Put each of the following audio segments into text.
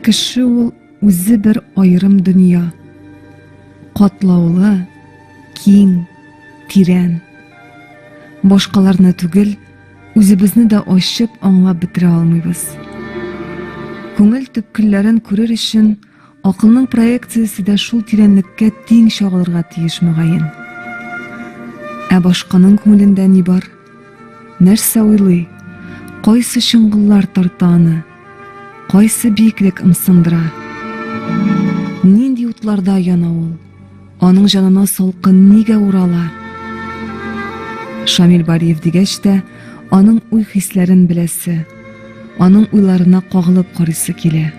кеше ул үзе бер айрым дөнья. Катлаулы, киң, тирән. Башкаларны түгел, үзебезне дә ачып аңлап бетерә алмыйбыз. Күңел төпкелләрен күрер өчен акылның проекциясе дә шул тирәнлеккә тиң чагылырга тиеш мөгаен. Ә башканың күңелендә ни бар? Нәрсә уйлый? Кайсы чыңгыллар тарта аны? Кайсы биеклек ымсындыра? Нинди утларда яна ул? Аның җанына салкын нигә урала? Шамил Бариев дигәч тә, аның уй-хисләрен беләсе, аның уйларына кагылып карыйсы килә.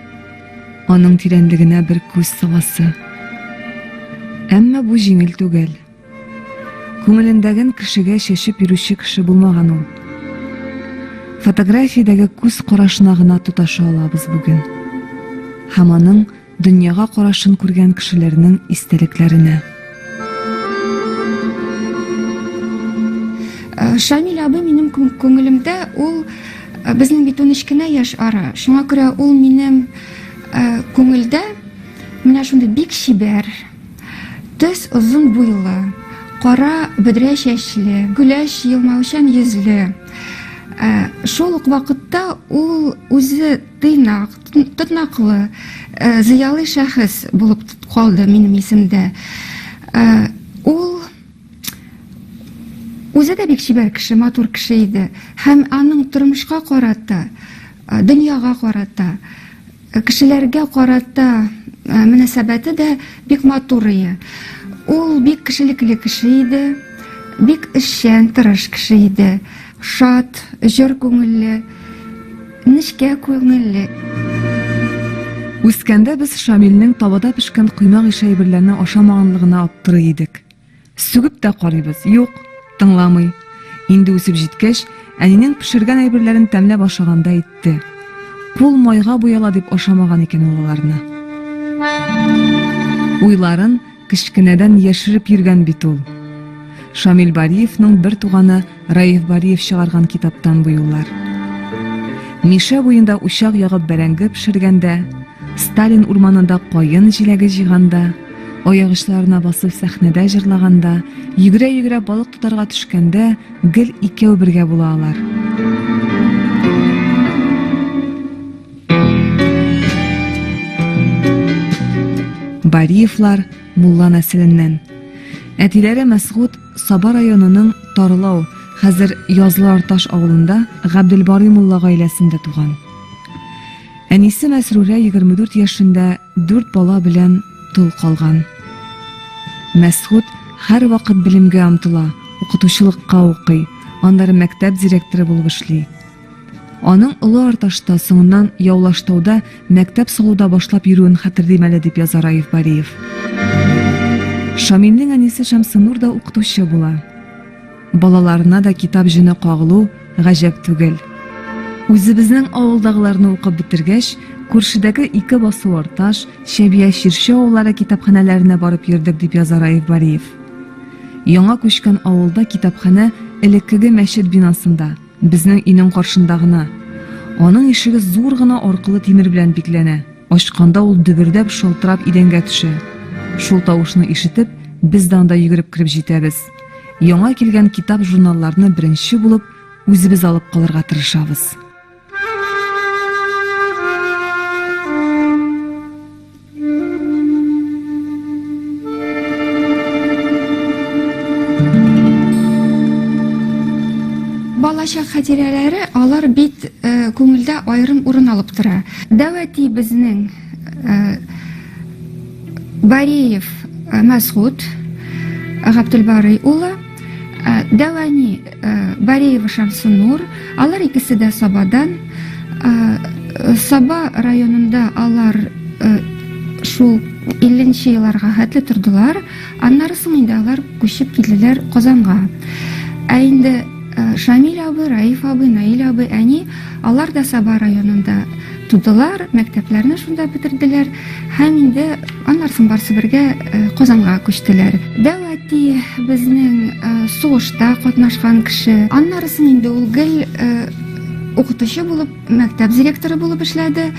Аның тирәнлегенә бер күз саласы. Әмма бу җиңел түгел. Күңелендәген кешегә чәчеп йөрүче кеше булмаган ул. Фотографиядәге күз карашына гына тоташа алабыз бүген. Һәм аның дөньяга карашын күргән кешеләрнең истәлекләренә. Шамил абый минем күңелемдә ул безнең бит 13 кенә яшь ара. Шуңа күрә ул минем күңелдә менә шундый бик чибәр, төз озын буйлы, кара бөдрә чәчле, гүләч елмаучан йөзле. Шул ук вакытта ул үзе тыйнак, тотнаклы, зыялы шәхес булып калды минем исемдә. Ул үзе дә бик чибәр кеше, матур кеше иде. Һәм аның тормышка карата, дөньяга карата, кешеләргә карата мөнәсәбәте дә бик матур иде. Ул бик кешелекле кеше иде, бик эшчән, тырыш кеше иде. Шат, җыр күңелле, нечкә күңелле. Үскәндә без Шамилнең табада пешкән кыймак ише әйберләрне ашамаганлыгына аптырый идек. Сүгеп тә карыйбыз, юк, тыңламый. Инде үсеп җиткәч, әнинең пешергән әйберләрен тәмләп ашаганда әйтте. Кул майга буяла дип ашамаган икән улларны. Уйларын кечкенәдән яшереп йөргән бит ул. Шамил Бариевның бер туганы Раиф Бариев чыгарган китаптан бу юллар. Миша буенда учак ягып бәрәңге пешергәндә, Сталин урманында кайын җиләге җыйганда, аягычларына басып сәхнәдә җырлаганда, йөгерә-йөгерә балык тутарга төшкәндә, гел икәү бергә булалар. Бариевлар мулла нәселеннән. Әтиләре Мәсгуд Саба районының Тарлау, хәзер Язлы Таш авылында Габделбари мулла гаиләсендә туган. Әнисе Мәсрүрә 24 яшендә 4 бала белән тол калган. Мәсгуд һәр вакыт билимгә омтыла, укытучылыкка укый, аннары мәктәп директоры булып эшли. Аның Улы Арташта соңыннан Яулаштауда мәктәп салуда башлап йөрүен хәтерлим әле дип яза Раиф Бариев. Шамилнең әнисе Шәмсинур да укытучы була. Балаларына да китап җыны кагылу гаҗәп түгел. Үзебезнең авылдагыларны укып бетергәч, күршедәге 2 Басуар Таш, Шәбия Ширше авыллары китапханәләренә барып йөрдек дип яза Раиф Бариев. Яңа күчкән авылда китапханә элеккеге мәчет бинасында, безнең өйнең каршында гына. Аның ишеге зур гына аркылы тимер белән бикләнә. Ачканда ул дөбердәп шалтырап идәнгә төшә. Шул тавышны ишетеп, без дә анда йөгереп кирип җитәбез. Яңа килгән китап журналларны беренче булып үзебез алып калырга тырышабыз. Балачак хатирәләре алар бит күңелдә аерым урын алып тора. Дәвәти безнең Бариев Мәсгуд Габделбари улы, Дәвани Бариева Шәмсинур, алар икесе дә Сабадан. Саба районында алар шул 50-нче елларга хәтле тордылар. Аннары соң инде алар күчеп килделәр Казанга. Ә инде Шамил абый, Раиф абый, Наил абый, әни, алар да Саба районында тудылар, мәктәпләрне шунда бетерделәр, һәм инде аннарсын барсы бергә Казанга күчтеләр. Дәвәти безнең сугышта катнашкан кеше, аннарсын инде ул гел укытучы булып, мәктәп директоры булып эшләде.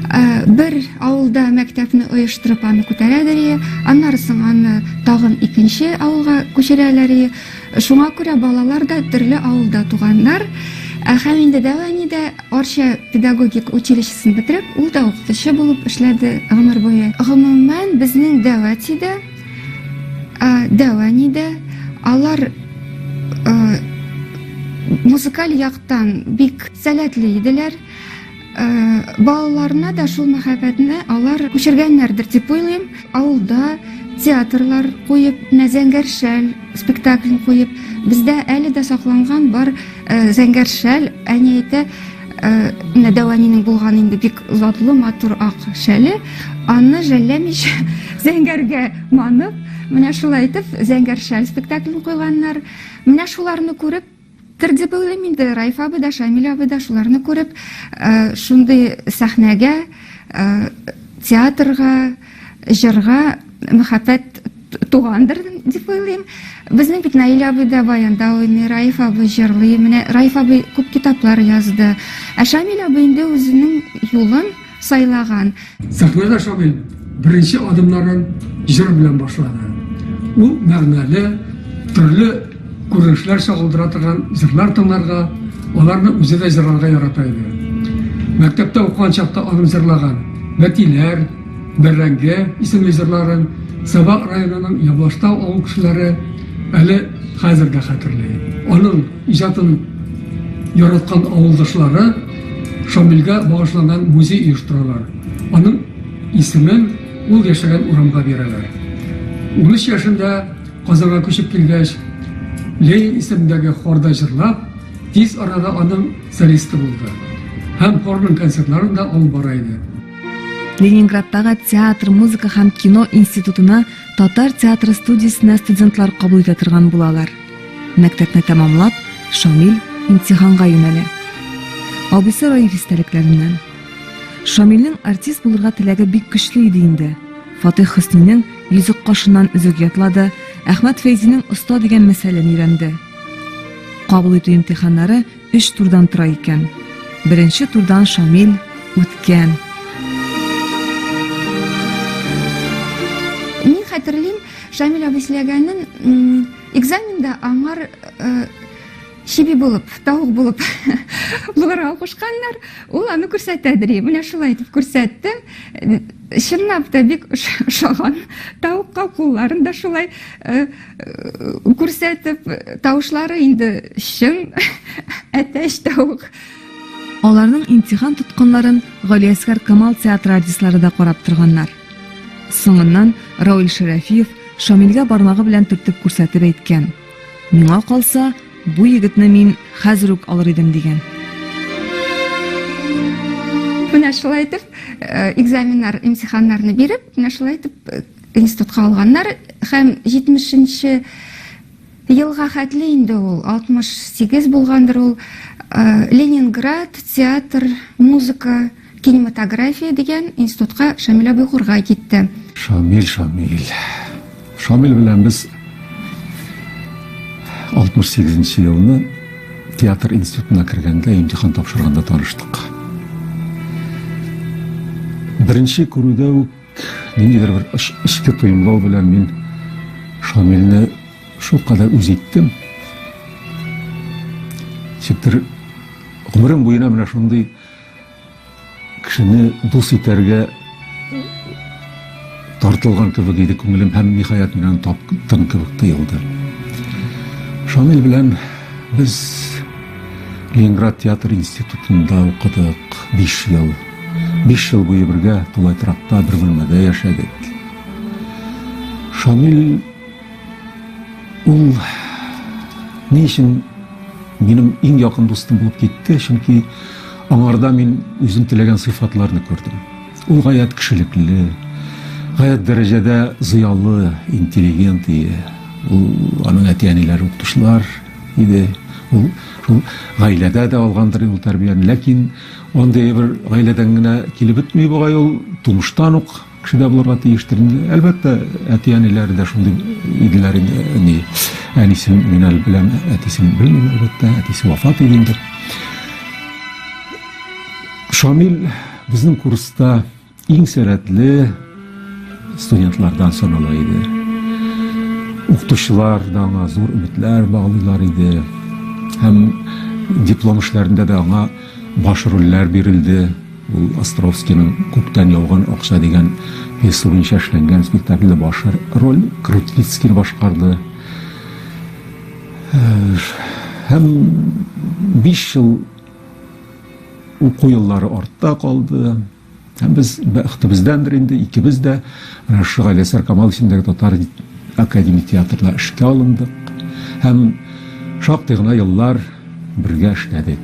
bir авылда мәктәпне оештырып аны күтәрәләр, аннары соң аны тагын икенче авылга күчерәләр. Шуңа күрә балалар да төрле авылда туганнар. Һәм инде Дәванида Арча педагогик училищесын бетереп, ул да укытучы булып эшләде гомер буе. Гомумән безнең Дәванида алар музыкаль яктан бик сәләтле иделәр. Балаларына да шул мәхәббәтне алар күчергәннәрдер дип уйлыйм. Авылда театрлар куеп, Зәңгәр спектакль куеп, бездә әле дә сакланган бар Зәңгәр шәл, әни әйтә, Дәваниның булган инде бик затлы, матур ак шәле, аны жәлләмич Зәңгәргә манып, менә шулай итеп Зәңгәр шәл спектаклен куйганнар. Менә шуларны күреп дип уйлыйм инде, Раиф абый да, Шамил абый да шуларны күреп, шундый сәхнәгә, театрга, җырга мәхәббәт тугандыр дип уйлыйм. Безнең бит Наил абый да баянда уйный, Раиф абый җырлый. Менә Раиф абый күп китаплар язды. Шамил абый инде үзенең юлын сайлаган. Сәхнәдә Шамил беренче адымнарын җыр белән башлады. Ул мәгънәле, төрле күренешләр чагылдыра торган җырлар тыңларга, аларны үзе дә җырларга ярата иде. Мәктәптә укыган чакта аның җырлаган Мәтиләр, Бәррәңгә исемле җырларын Сабак районының Яблаштау авыл кешеләре әле хәзер дә хәтерли. Аның иҗатын яраткан авылдашлары Шамилгә багышланган музей оештыралар. Аның исемен ул яшәгән урамга бирәләр. 13 яшында Казанга күчеп килгәч, Ленин исемендәге хорда җырлап, тиз арада аның солисты булды. Һәм хорның концертларын да алып бара иде. Ленинградтагы театр, музыка һәм кино институтына татар театры студиясенә студентлар кабул итә торган булалар. Мәктәпне тәмамлап, Шамил имтиханга юнәлә. Абыйсы Раиф истәлекләреннән. Шамилнең артист булырга теләге бик көчле иде инде. Фатих Хөснинең йөзек кашыннан үзек ятлады, Әхмәт Фәйзинең оста дигән мәсьәләне өйрәнде. Кабул итү имтиханнары 3 турдан тора икән. Беренче турдан Шамил үткән. Мин хәтерлим, Шамил абый сөйләгәнен, экзамендә аңар шиби булып, тауык булып булырга кушканнар. Ул аны күрсәтәдер. Менә шулай итеп күрсәтте. Чынлап та бик ошаган. Тауыкка кулларын да шулай күрсәтеп, тавышлары инде чын әтәч тауык. Аларның имтихан тотканларын Галиәсгар Камал театры артистлары да карап торганнар. Соңыннан Рауил Шәрәфиев Шамилгә бармагы белән төртеп күрсәтеп әйткән: "Миңа калса, бу егетне мин хәзер үк алыр идем" дигән. Менә шулай итеп экзаменнар, имтиханнарны биреп, менә шулай итеп институтка алганнар. Һәм 70нче елга хәтле инде ул, 68 булгандыр ул, Ленинград театр, музыка, кинематография дигән институтка Шамил абый укырга китте. Шамил белән без 68 елны театр институтына кергәндә имтихан тапшырганда таныштык. Беренче күрүдә үк ниндидер бер эчке тоемлау белән мин Шамилне шул кадәр үз иттем. Читтер гомерем буена менә шундый кешене дус итәргә тартылган кебек иде күңелем, һәм ниһаять менән таптым кебек тоелды. Шамил белән без Ленинград театр институтында укыдык 5 ел. 5 ел буе бергә тулай тракта бер бүлмәдә яшәдек. Шамил ул ни өчен минем иң якын дустым булып китте, чөнки аңарда мин үзем теләгән сыйфатларны күрдем. Ул гаять кешелекле, гаять дәрәҗәдә зыялы, интеллигент иде. Ул аның әти-әниләре укытучылар иде. Ул гаиләдә дә алгандыр ул тәрбияне, ләкин андый бер гаиләдән генә килеп бетми бугай, ул тумыштан ук кешедә булырга тиештер. Әлбәттә, әти-әниләре дә шундый иделәр инде. Әнисен мин әле беләм, әтисен белмим, әлбәттә, әтисе вафат иде инде. Шамил Безнең курста иң сәләтле студентлардан санала иде. Укытучылар да аңа зур өметләр баглыйлар иде. Һәм диплом эшләрендә дә аңа баш рольләр бирелде. Ул Островскийның күптән яуган акча дигән пьеса буенча эшләнгән спектакльдә баш роль Крутицкий башкарды. Һәм 5 ел уку еллары артта калды. Һәм без бәхетебездәндер инде икебез дә Шагали Сәркамал исемендәге татар академия театрында эшкә алындык. Һәм шактый гына еллар бергә эшләдек.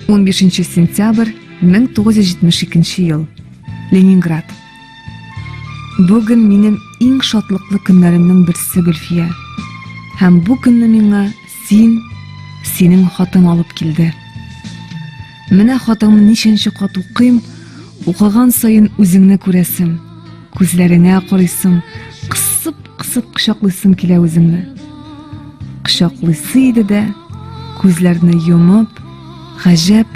15 сентябрь 1972 ел. Ленинград. Бүген минем иң шатлыклы көннәремнең берсе, Гөлфия. Һәм бу көнне миңа синең хатын алып килде. Менә хатыңны ничәнче кат укыйм, укыган саен үзеңне күрәсем, күзләреңә карыйсым, кысып кочаклыйсым килә үзеңне. Кочаклыйсы иде дә, күзләрне йомып, гаҗәп,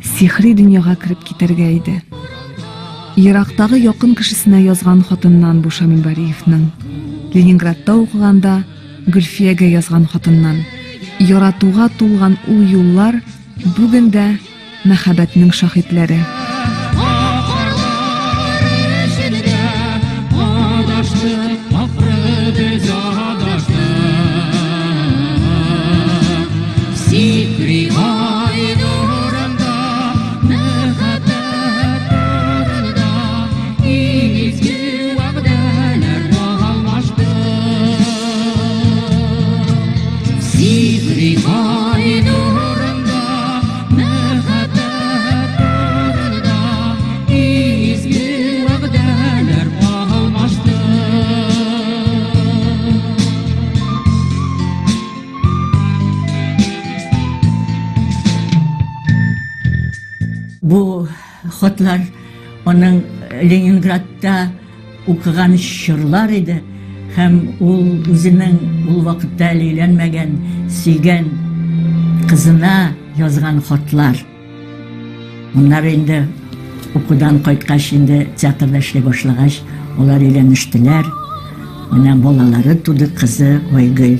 сихри дөньяга кирип китәргә иде. Ерактагы якын кешесенә язган хатыннан бу Шамил Бариевның, Ленинградта укыганда Гөлфиягә язган хатыннан, яратуга тулган ул юллар бүген дә мәхәббәтнең шаһитләре. Bu xatlar onun Leningradda okugan şiirler idi. Hem ul özünün ul vakitte eğlenmegen, süygen kızına yazgan xatlar. Onlar indi okudan kayıtkaş, indi teatrda işle başlagaç, onlar eğleniştiler. Mine bolaları tudu kızı Oygül.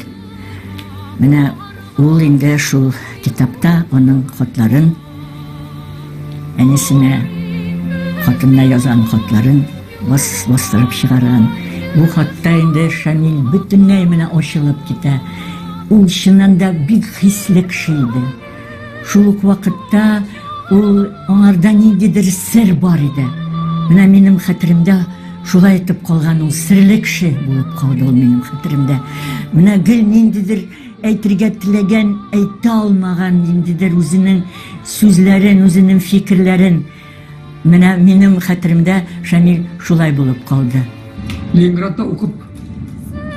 Mine ul indi şu kitapta onun xatların enesine, hatınına yazan hatların bastırıp çıkaran. Bu hatta indi Şamil bütün neyimine oşılıp gide. O şundan da bir hislik şeydi. Şuluk vakitte onlarda neydidir sır var idi. Benim hatırımda şulay etip kalgan o sırlık şey bulup kaldı o benim hatırımda. Gül neydidir aytırga tilegen, ayta almagan neydidir özünün sözlerin, özünün fikirlerin. Benim hatırımda Şamil şulay bulup kaldı. Leningradda okup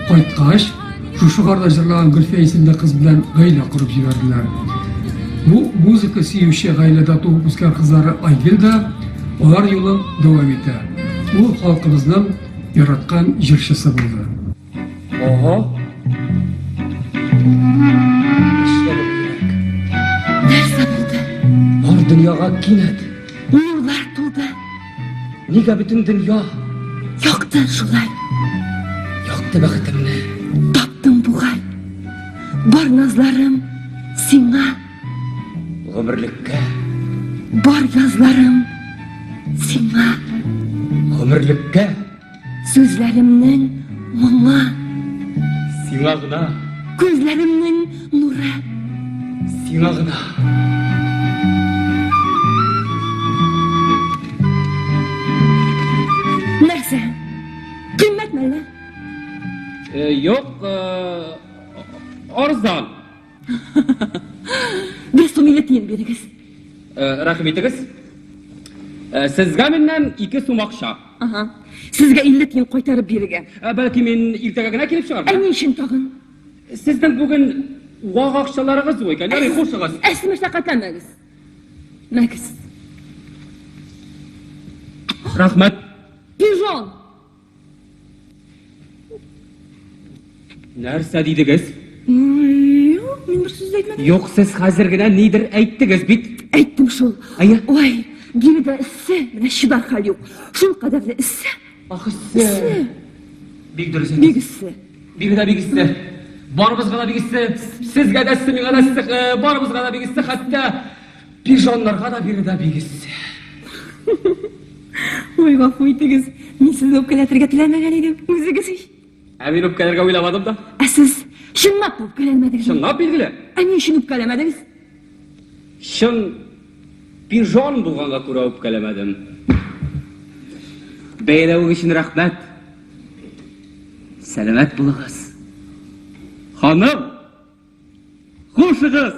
kayıtkaç, şu şukarda jırlagan Gülfiya isimli kız bilen gayle kurup jiberdiler. Bu muzika siyuşi gaylada doğup üsker kızları Aygül da olar yolun devam etti. Bu halkımızın yaratkan jirşisi buldu. Oha. Нәрсә булды? Бар дөньяга кинәт. Нурлар тулды. Нигә бөтен дөнья Яктын шулай. якты бәхетемне? Таптым бугай. Бар назларым сиңа, Гомерлеккә, бар язларым сиңа, гомерлеккә, сүзләремнең моңа, сиңа гына, күзләремнең нуры. сиңа гына. Нәрсә? Кыйммәтме әллә? Yok, arzan. Bir сум тиен бирегез. Рәхмәт итегез. Сезгә миннән 2 сум акча. Ага. Сезгә 50 тиен кайтарып бирегән. Бәлки мин иртәгә генә килеп чыгармын. Ни өчен тагын? Сезнең бүген вак акчаларыгыз юк икән. Ярый, хушыгыз. Әсме шәкатьләмәгез. Мәгез. Рәхмәт. Пижон. Нәрсә дидегез? Юк, мин бер сүз әйтмәдем. Юк, сез хәзер генә нидер әйттегез бит. Әйттем шул. Ая? Ой, Biri de isse, mine şidar hal yok. Şun kadar da isse. Ахысы. Бик дөрес. Bir isse. Бир дә бик иссе. Барыбызга да бик иссе. Сезгә дә иссе, миңа да иссе. Барыбызга да бик иссе. Хәтта пижоннарга да бир дә бик иссе. Ой, гафу итегез. Мин сезне үпкәләтергә теләмәгән идем. Үзегез ич. Ә мин үпкәләргә уйламадым да. Ә сез чынлап үпкәләмәдегез. Чынлап билгеле. Ә ни өчен үпкәләмәдегез? Чын пижон булганга күрә үпкәләмәдем. Бәйләве өчен рәхмәт. Сәламәт булыгыз. Ханым, хушыгыз.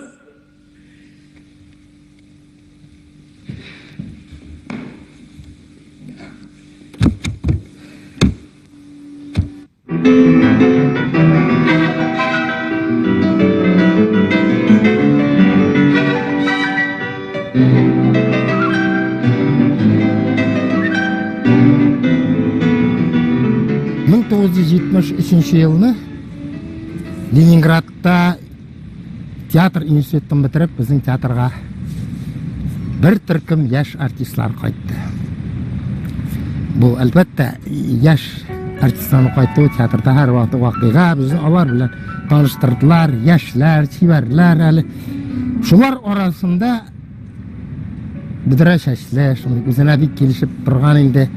Мың 1973 жылны Ленинградта театр институтын бітіріп, біздің театрға бір түркім яш артистлар қайтты. Бұл әлбәттә яш артистларны қайтты, театрда әр вақиға біздің алар білән таныштырдылар, яшьләр, шибәрләр әлі. Шулар арасында бүдірә шәчле, үзенә бик килешеп тұрған инде,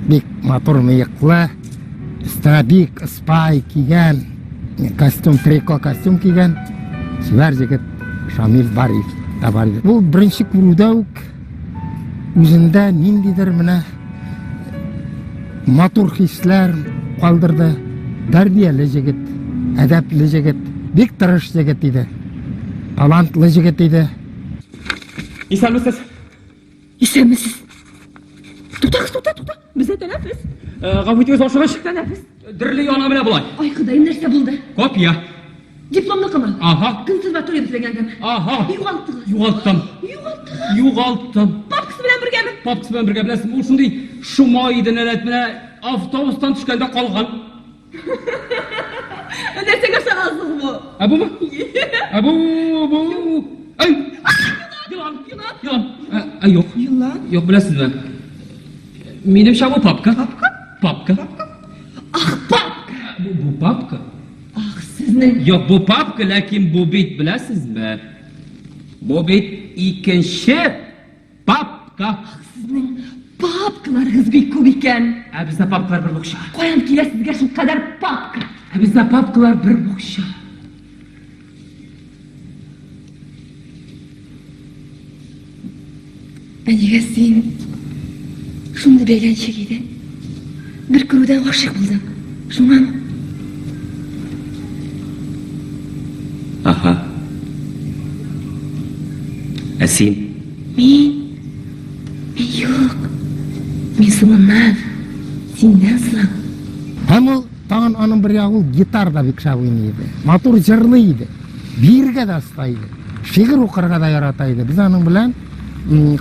бик матур мыйыклы, üstüne bik ıspay kiygen, kostüm, triko kostüm kiygen, şiver ceket Şamil var da var. Bu birinci kuruda özünde nindidir mine matur hisler kaldırdı. Terbiyeli ceket, edepli ceket, bik tırış ceket idi. Talantlı ceket idi. İnsan mısınız? Исәнмесез. Тутагыз, тута. Бездә тәнәфес. Гафу итегез, ашыгыз. Тәнәфес. Дірлі яна менә булай. Ай, Ходаем, нәрсә булды? Копия. Дипломныкымы? Аха. Консерватория бетләгәндәме? Аха. Югалтыгыз. Югалттым. Югалтыгыз. Папкасы белән бергәме? Папкасы белән бергә беләсең, ул шундый шома иде, нәләт менә автобустан төшкәндә калган. Нәрсәгә сагасыз бу? Бумы? Бу. Ай! Йылан. Юк. Йылан? Юк, беләсезме? Минемчә бу папка. Папка. Ах, папка. Бу папка. Ах, сезнең. Yok, bu papka, lakin bu bit bilasizmi? Bu bit ikinci papka. Сезнең папкаларыгыз бик күп икән. Bizde papkalar bir bokşa. Каян килә сезгә шул кадәр папка? Bizde papkalar bir bokşa. Әнигә син шундый бәйләнчек иде. Бер күрүдән гашык булдым. Шуңамы? Aha. Син? Мин юк. Мин соңыннан синдән соң. Hem o tağın anın bir yağı gitar da bik şabıydı. Matur jırlıydı. Birge de astaydı. Şiir okurga da yarataydı. Biz anın bilen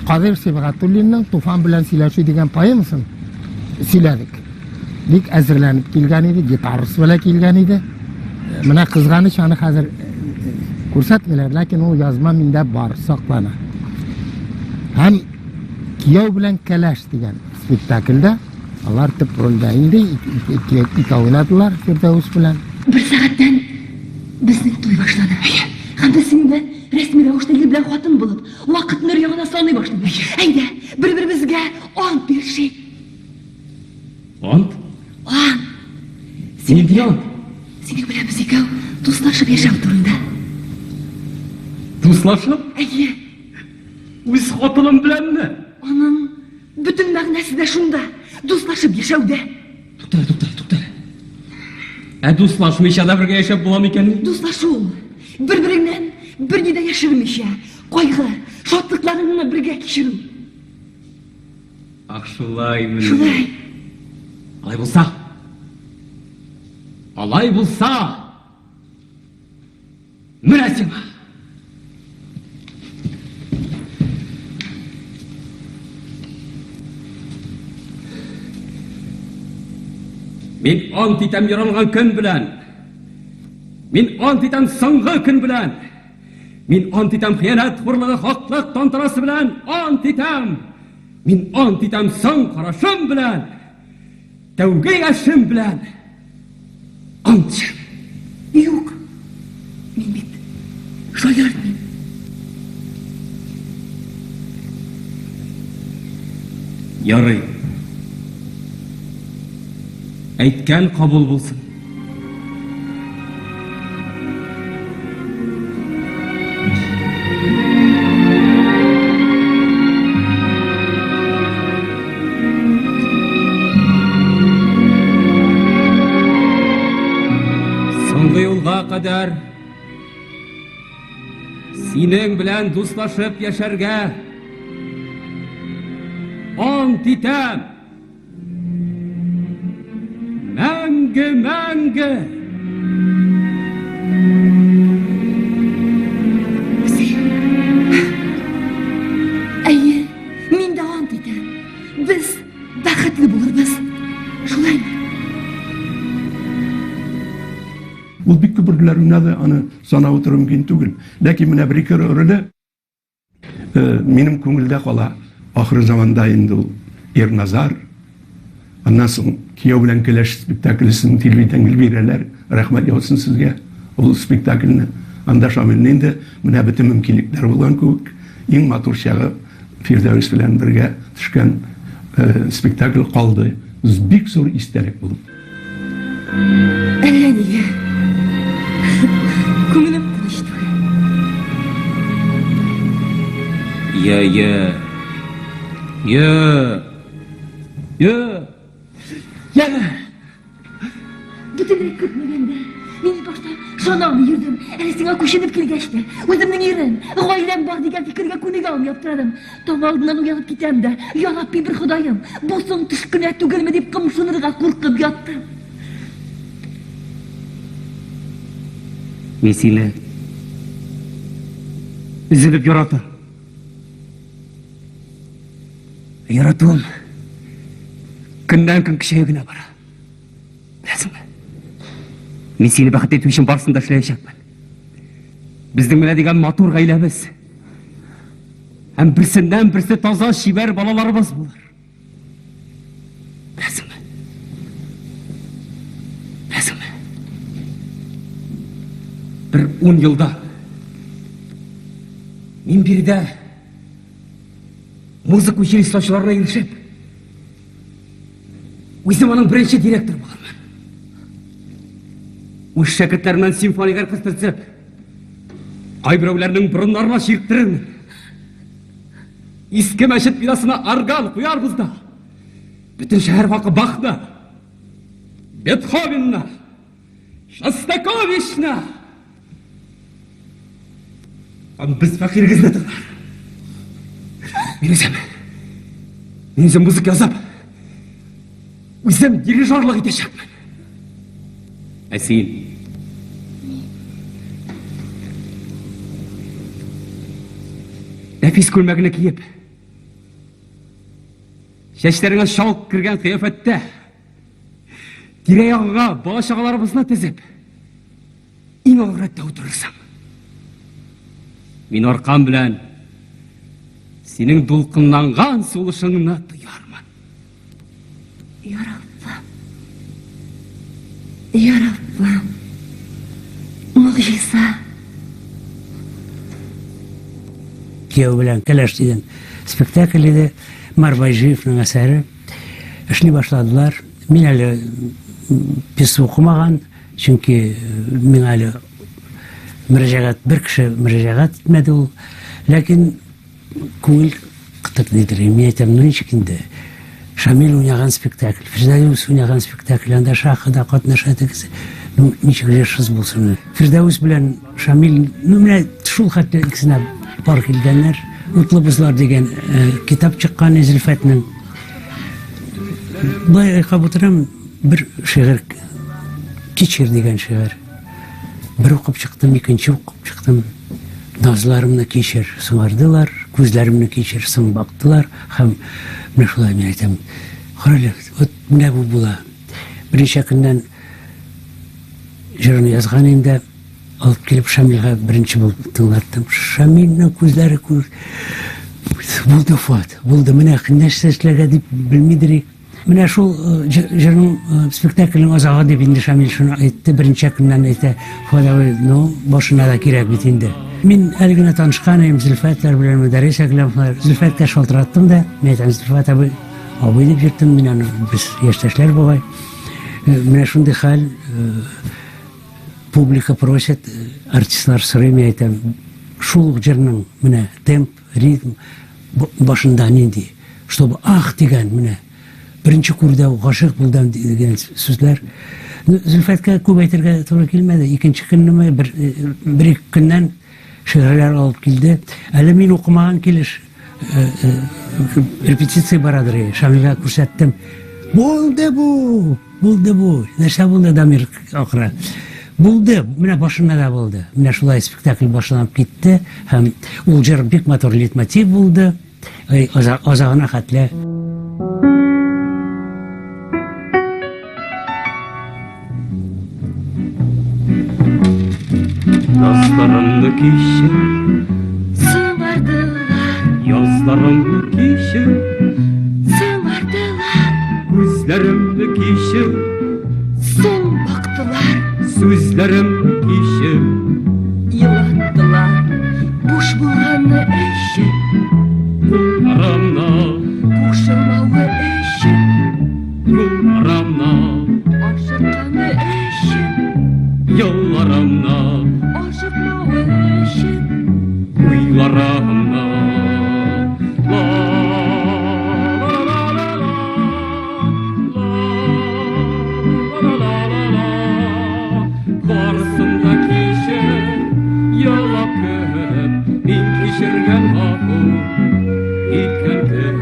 Kadir Sibgatullин'nin Tufan bilen Silaşı degen payımsın siledik. Bik ezirlenip kilgen idi, gitarist bile kilgen idi. Mine kızganı şanı hazır ko'rsatmaylar, lakin o yazma minde var, saklana. Hem Kiyov bilen Kalash degan spektaklda Onlar tip rolda indi, iki oynadılar Firdevs bilen. Bir saatdan bizning to'y boshladi. Ham biz bilan rasmiy ravishda yer bilan xotin bo'lib, vaqtni yog'ina solmay boshladik. Hayda, bir-birimizga ont berishik. Ont? Ont. Seni diyor. Seni bilan biz ikov do'stlashib yashab turibdi. Do'stlashib? Ayye. O'z xotinim bilanmi? Onun bütün ma'nosi da shunda. Do'stlashib yashavda. To'xta. Do'stlashmishada birga yashab bo'ladimi ekan? Do'stlashuv. Bir-biringdan birgida yashirmisha. Qayg'u, shodliklarini birga kechiruv. Shulay. Shulay. Alay bo'lsa. Münasib. Men ont etam yorolgan kun bilan. Men ont etam so'nggi kun bilan. Men ont etam xiyonat, xo'rlik, haqliq tantarasi bilan ont etam. Мин ант итәм соң карашым белән, тәүге яшем белән. Антчым. Юк. Мин бит шаяртмыйм. Ярый. Әйткән кабул булсын. Соңгы юлга кадәр синең белән дуслашып яшәргә ант итәм. Мәңге. Әйе, мин дә ант итәм. Без бәхетле булырбыз. Шулаймы? Ул бик күп нәрсәләрне аны санап утыру мөмкин түгел. Ләкин менә бер-ике өреле минем күңелдә кала. Ахыр заманда инде ул Ирназар, аннан соң кияү белән кәләш спектакльсен телевидениедә бирәләр. Рәхмәт яусын сезгә. Ул спектакльне анда Шамилнең инде менә бөтен мөмкинлекләр булган күк. Иң матур чагы Фирдәвес белән бергә төшкән спектакль калды. Бик зур истәлек булды. Әллә нигә? Күңелем тыныч түгел. Бөтенләй көтмәгәндә, мин башта шанамны йөрдем. Әле сиңа күченеп килгәч тә, үземнең ирем, гаиләм бар дигән фикергә күнегә алмый тордым. Таң алдыннан уянып китәм дә, я Рабби бер Ходаем, бу соң төш кенә түгелме дип кымшынырга куркып яттым. Мин сине üzülüp yaratır. Yaratığım günden gün küçüğüne bara. Bilesizmi? Мен сені бақыт ету үшін барысында эшләячәкмен. Безнең менә дигән матур гаиләбез. Һәм берсеннән берсе таза шибәр балаларыбыз булыр. Беләсеңме? Беләсеңме? Бер 10 елда мин биредә музыка училищеларына ирешеп, үзем аның беренче директоры булырмын. Үз шәкертләреннән симфониялар кыстыртып, кайберәүләрнең борыннарына чирттерермен. Иске мәчет бинасына орган куярбыз да, бөтен шәһәр халкы Бахны, Бетховенны, Шостаковичны, biz fakiriz nedirler? Мен өзім музыка yazıp, өзім дирижерлік етешекпін. Әсейін, нәфис күлмәгіні киіп, шәштеріңе шауып кірген қияфетте, тираяғыға бала-шағаларымызына тізіп, ең ағыратта отырырсың. Мен арқам білән сенің дулқынланған солышыңны тұярмын. Ya Rabbim. Ya Rabbim. Mucize. Кияү белән кәләш дигән спектакль иде. Марбайжиевның әсәре. Эшли башладылар. Мин әле пьеса укымаган, чөнки мин әле мөрәҗәгать бер кеше мөрәҗәгать итмәде ул. Ләкин күңел кытык дидер. Мин әйтәм, ничек инде Шамил уйнаган спектакль, Фирдәвес уйнаган спектакль, анда шахыда катнашадыгыз. Ничек яшсыз булсын. Фирдәвес белән Шамил, менә шул хәтта икесенә бар килгәннәр. Утлы бузлар дигән китап чыккан Зөлфәтнең. Бай кабутырам бер шигырь, Кичер дигән шигырь. Бер укып чыктым, икенче укып чыктым. Назларымны кичер сыңардылар, күзләремне кичер соң бактылар. Һәм менә шулай мин әйтәм, карале, вот менә бу була. Беренче көннән җырны язган инде, алып килеп Шамилга беренче булып тыңлаттым. Шамилның күзләре Булды Фуат, булды. Менә нәрсә эшләргә дип белмидер. Менә шул җырның спектакльнең азагы дип инде Шамил шуны әйтте. Беренче көннән әйтә. Фуат абый, ну, башына да кирәк бит инде. Мин әле генә танышкан идем Зөлфәтләр белән, Мөдәррис әгләмләр. Зөлфәткә шалтыраттым да, мен әйтәм, Зөлфәт абый, абый дип йөртем мин аны, без яшьтәшләр бугай. Менә шундый хәл, публика просит, артистлар сорый, мен әйтәм, шул җырның менә темп, ритм башында нинди, чтобы ах дигән менә беренче күрдә гашык булдым дигән сүзләр. Зөлфәткә күп әйтергә туры килмәде. Икенче көнне бер көннән шигырьләр алып килде. Әле мин укымаган килеш репетиция барадыр. Шамилга күрсәттем. Булды бу. Нәрсә булды Дамир акыра? Булды. Менә башында да булды. Менә шулай спектакль башланып китте. Һәм ул җыр бик матур лейтмотив булды. Азагына хәтле. Yazlarımdı kişi, Сыңардылар, yazlarımdı kişi, сыңардылар, gözlerimdi kişi, соң бақтылар, sözlerimdi kişi, елаттылар, буш булғаны өчен, aramna, кушылмауы өчен, aramna, ашыққаны өчен, yollarımna, ашықмауы өчен. uylarımna. La la la la la la la la. Varsın da kişi yalap görüp, bin kişirgen hafu iken görüp.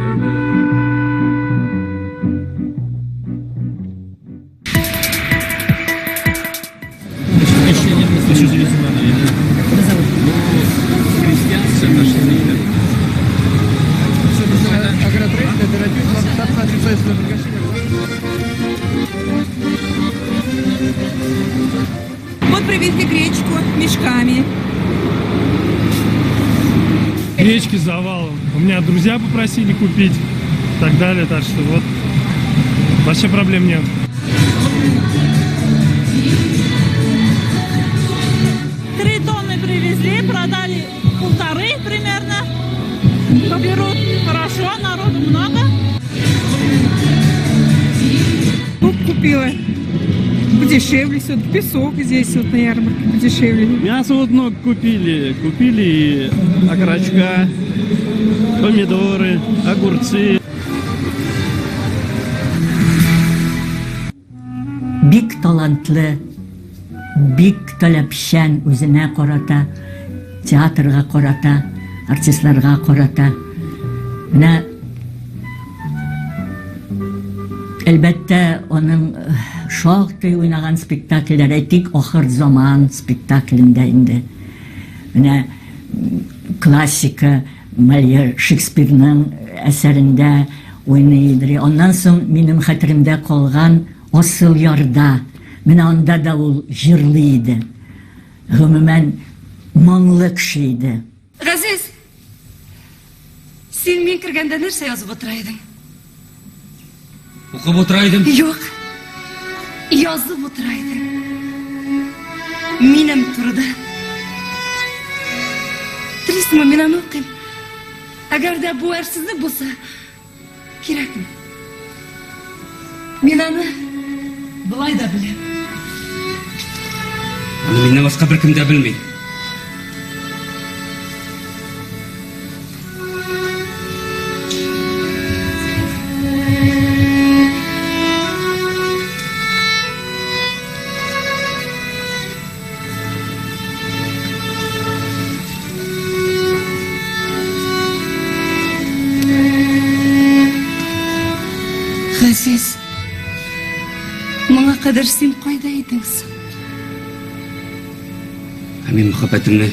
Вот привезли гречку мешками. Гречки завалом. У меня друзья попросили купить и так далее, так что вот вообще проблем нет. Три тонны привезли, продали 1,5 примерно. Поберут хорошо, народу много. Лук купила. Подешевле все-таки. Песок здесь вот на ярмарке подешевле. Мясо вот много купили. Купили окорочка, помидоры, огурцы. Бик талантлы, бик таләпчән үзенә карата, театрга карата, артистларга карата. Менә әлбәттә аның шактый уйнаган спектакльләре, тик ахыр заман спектаклендә инде. Менә классика Мольер Шекспирның әсәрендә уйныйдыр. Оннан соң минем хәтеремдә калган Асыл ярда. Менә анда да ул җырлый иде. Гомумән моңлы кеше иде. Газиз, син мин кергәндә нәрсә язып утыра идең? Укып утыра идем. Юк, язып утыра идең. Минем турыда. Телисеңме, мин аны укыйм. Әгәр дә бу әрсезлек булса, кирәкме? Мин аны былай да беләм. Аны миннән башка беркем дә белми. Газиз, моңа кадәр син кайда идең соң? Мин мөхәббәтемне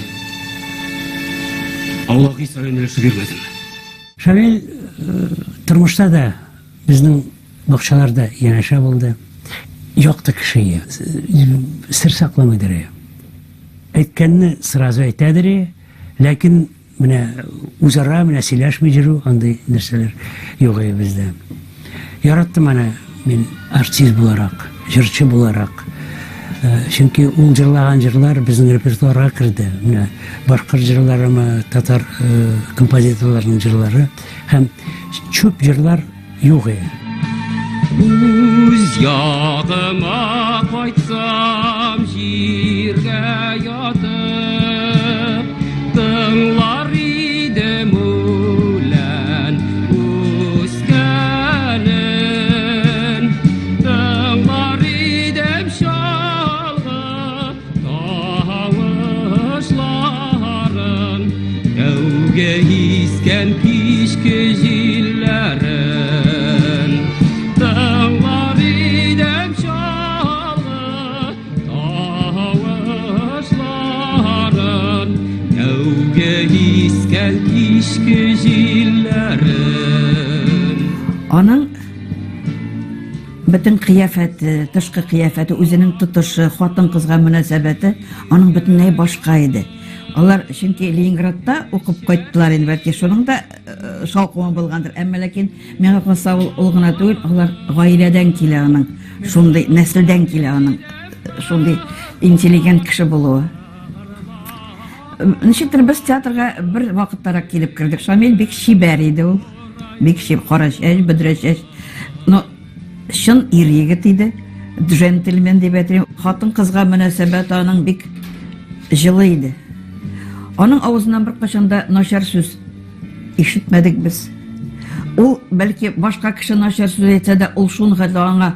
Аллаһ исәнлеге бирмәдем. Шамил тормышта да безнең бакчаларда янәшә булды. Якты кеше, сер сакламыйдыр. Әйткәнне сразу әйтәдер, ләкин менә үзара менә сөйләшми йөрү, андый нәрсәләр юк бездә. Яраттым аны мин артист буларак, җырчы буларак. Чөнки ул җырлаган җырлар безнең репертуарга керде. Менә башкорт җырлары, татар композиторларының җырлары һәм чүп җырлар юк. Үз ягыма кайтсам, җиргә ятып, тыңлар идем үлән үскәнен, тыңлар идем чалгы тавышларын, тәүге искән кичке җилләрен. Tağlar idem çalgı tavışların, Tevge iskel kişki jillerin. Аның бөтен кыяфәте, тышкы кыяфәте, үзенең тотышы, хатын-кызга мөнәсәбәте аның бөтенләй башка иде. Алар чөнки Ленинградта укып кайттылар инде, бәлки шуның да шаукымы булгандыр. Әмма ләкин миңа калса ул гына түгел, алар гаиләдән килә аның, шундый нәселдән килә аның, шундый интеллигент кеше булуы. Ничектер без театрга бер вакыттарак килеп кердек. Шамил бик шибәр иде ул. Бик шиб, карачәч, бөдрәчәч. Но шын ир егет иде, джентльмен дип әйтәм. Хатын-кызга мөнәсәбәт аның бик җылы иде. Аның авызыннан бер кашанда начар сүз ишетмәдек без. Ул бәлки башка кеше начар сүз әйтсә дә, ул шунгады аңа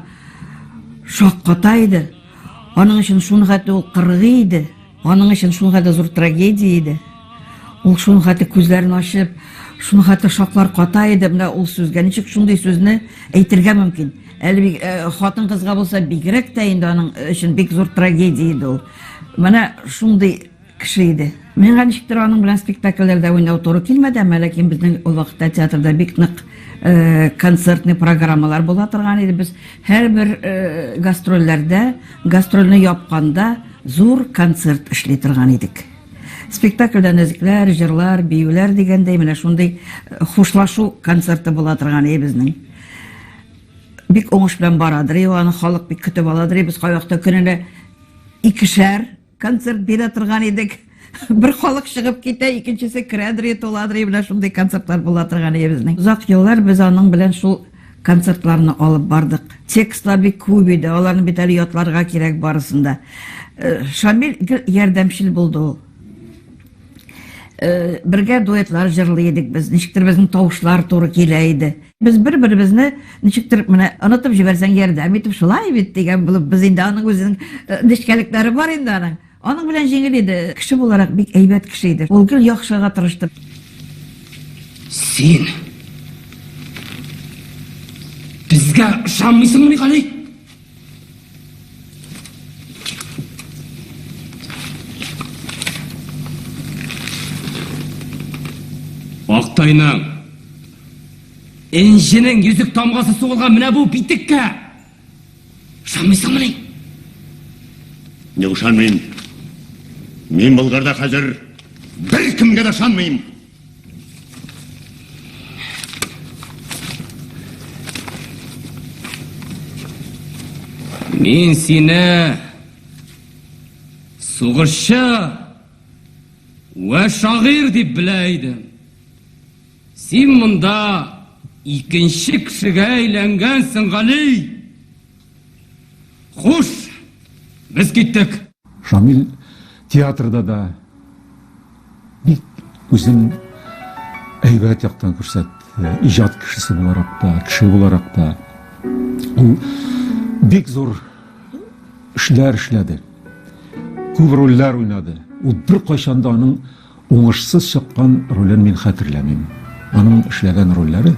шакката иде. Аның өчен шунгады ул кыргый иде. Аның өчен шунгады зур трагедия иде. Ул шунгады күзләрен ачып, шунгады шаклар ката иде. Менә ул сүзгә ничек шундый сүзне әйтергә мөмкин? Әле хатын-кызга булса бигрәк тә инде аның өчен бик зур трагедия иде ул. Менә шундый кеше иде. Миңа ничектер аның белән спектакльләрдә уйнау туры килмәде, ләкин безнең ул вакытта театрда бик нык концертный программалар була торган иде. Без һәрбер гастрольләрдә, гастрольне япканда зур концерт эшли торган идек. Спектакльдә нәзекләр, җырлар, биюләр дигәндәй менә шундый хушлашу концерты була торган иде безнең. Бик уңыш белән барадыр, аны халык бик көтеп аладыр. Без кайвакта көненә 2 концерт бирә торган идек. Бер халык чыгып китә, икенчесе керәдер, толадыр, менә шундый концертлар була торган иде безнең. Узак еллар без аның белән шул концертларны алып бардык. Текстлар бик күп иде, аларны бит әле ятларга кирәк барысында. Шамил ярдәмчел булды ул. Бергә дуэтлар җырлый идек без, ничектер безнең тавышлар туры килә иде. Без бер-беребезне ничектер менә онытып җибәрсәң ярдәм итеп шулай бит дигән булып, без инде аның үзенең нечкәлекләре бар инде аның. Аның белән җиңел иде. Кеше буларак бик әйбәт кеше иде. Ул гел яхшыга тырышты. Син безгә ышанмыйсыңмы, Гали? Ақтайның инженең йөзек тамгасы сугылган менә бу битеккә ышанмыйсыңмы? Не ышанмыйм. Мин Болгарда хәзер беркемгә дә ышанмыйм. Мин сине сугышчы вә шагыйрь дип белә идем. Син монда икенче кешегә әйләнгәнсең, Гали. Хуш, без киттек. Шамил театрда да бик үзен әйбәт яктан күрсәтте. Иҗат кешесе буларак та, кеше буларак та. Ул бик зур эшләр эшләде. Күп рольләр уйнады. Ул бер кайчанда аның уңышсыз чыккан ролен мин хәтерләмим. Аның эшләгән рольләре,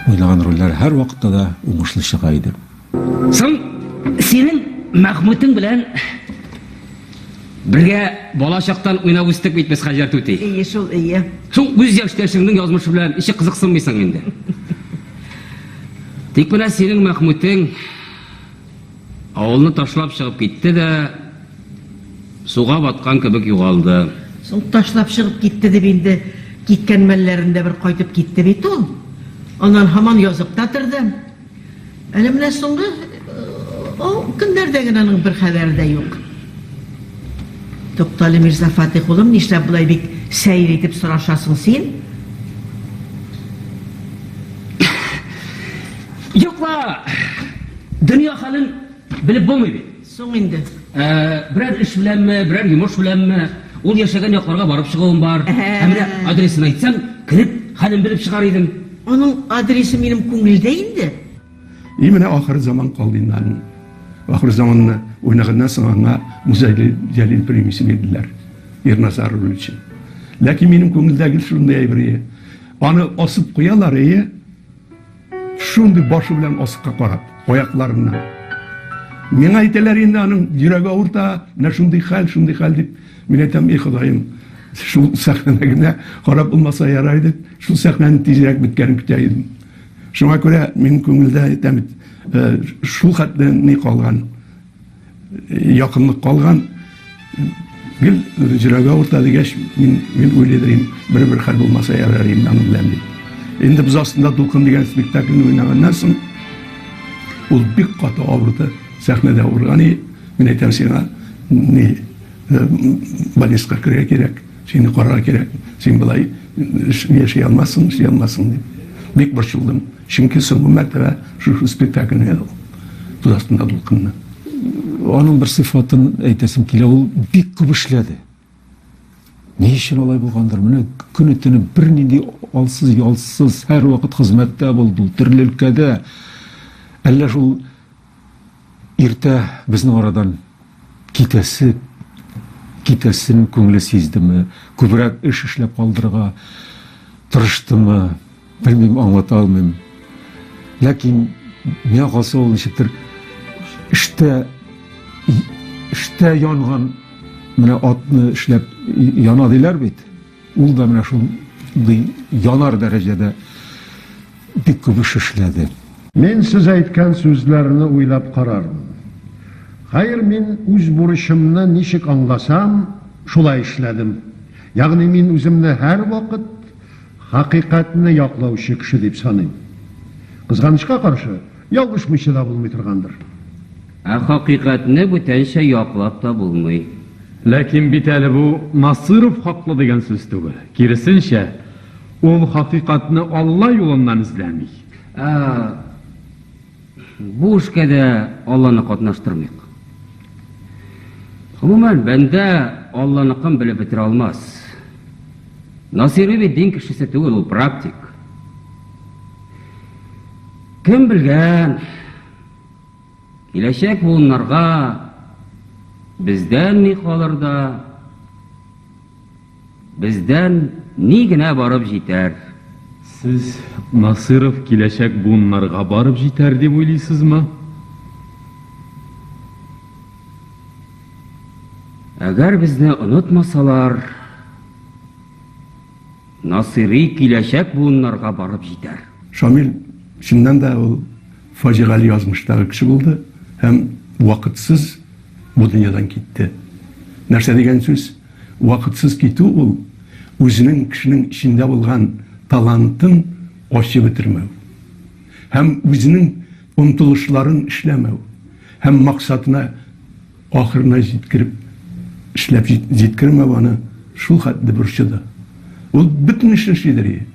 уйнаган рольләре һәр вакытта да уңышлы чыга иде. Соң синең Мәхмүтең белән бергә балачактан уйнап үстек бит без Хаҗар Түти. Ие, шул ие. Соң үз яшьтәшеңнең язмышы белән иши кызыксынмыйсың инде. Тик менә синең Мәхмүтең авылны ташлап чыгып китте дә суга баткан кебек югалды. Соң ташлап чыгып китте дип инде Киткән мәлләрендә бер кайтып китте бит ул. Аннан һаман языкта торды. Әле менә соңгы көннәрдә генә аның бер хәбәре дә юк. Туктале Мирза Фатих улым, нишләп булай бик сәйр итеп сорашасың син? Юкла! Дөнья хәлен белеп булмый бит. Соң инде. Берәр эш беләнме, берәр йомыш беләнме, ул яшәгән якларга барып чыгуым бар. Һәм менә адресын әйтсәм, килеп хәлен белеп чыгар идем. Аның адресы минем күңелдә инде. И менә ахыр заман калды инде аның. Ахыр заманны уйнаганнан соң аңа Музей Җәлил премиясе бирделәр. Ерназар өчен. Ләкин минем күңелдәге шундый әйбер. Аны асып куялар, шундый башы белән асыкка карап, аякларыннан. Миңа әйтәләр инде аның йөрәге авырта, менә шундый хәл дип. Мин әйтәм, Ходаем, шул сәхнәгә генә карап булмаса ярар иде. Шул сәхнәнең тизрәк биткәнен көтә идем. Шуңа күрә минем күңелдә әйтәм, шул хәтле ни калган, якынлык калган. Гел йөрәге авырта дигәч, мин уйлыйдым, бер хәл булмаса ярар иде аның белән дип. Инде без астында Дулкын дигән спектакльне уйнаганнан соң ул бик каты авырды. Сәхнәдә авырган иде. Мин әйтәм сиңа, больницага керергә кирәк, сине карарга кирәк. Син болай яши алмассың дип. Бик борчылдым. Чөнки соңгы мәртәбә шушы спектакльне без астында Дулкынны. Аның бер сыйфатын әйтәсем килә, ул бик күп эшләде. Ни өчен алай булгандыр? Менә көне-төне бернинди ялсыз, һәр вакыт хезмәттә булды, төрле өлкәдә. Әллә шул иртә безнең арадан китәсен күңеле сиздеме, күбрәк эш эшләп калдырырга тырыштымы, белмим, аңлата алмыйм. Ләкин миңа калса ул ничектер эштә янган, менә атны эшләп яна диләр бит. Ул да менә шундый янар дәрәҗәдә бик күп эш эшләде. Мен сез әйткән сүзләрне уйлап карармын. Хәер, мин үз бурычымны ничек аңласам, шулай эшләдем. Ягъни мин үземне һәр вакыт хакыйкатьне яклаучы кеше дип саныйм. Кызганычка каршы, ялгышмыйча да булмый торгандыр. Хакыйкатьне бүтәнчә яклап та булмый. Ләкин бит әле бу Насыров хаклы дигән сүз түгел. Киресенчә, ул хакыйкатьне Алла юлыннан эзләми. Бу эшкә дә Алланы катнаштырмыйк. Гомумән, бәндә Алланыкын белеп бетерә алмас. Насыйри бит дин кешесе түгел, ул практик. Кем белгән, киләчәк буыннарга бездән ни калыр да, бездән ни генә барып җитәр. Сез Насыров киләчәк буыннарга барып җитәр дип уйлыйсызмы? Әгәр безне онытмасалар, Насыйри киләчәк буыннарга барып җитәр. Шамил чыннан да ул фаҗигале язмыштагы кеше булды һәм вакытсыз бу дөньядан китте. Нәрсә дигән сүз? Вакытсыз китү ул үзенең кешенең ичендә булган талантын ачып бетермәү. Һәм үзенең омтылышларын эшләмәү. Һәм максатына ахырына җиткереп эшләп җиткермәү аны шул хәтле борчыды. Ул бөтен эшен эшләде.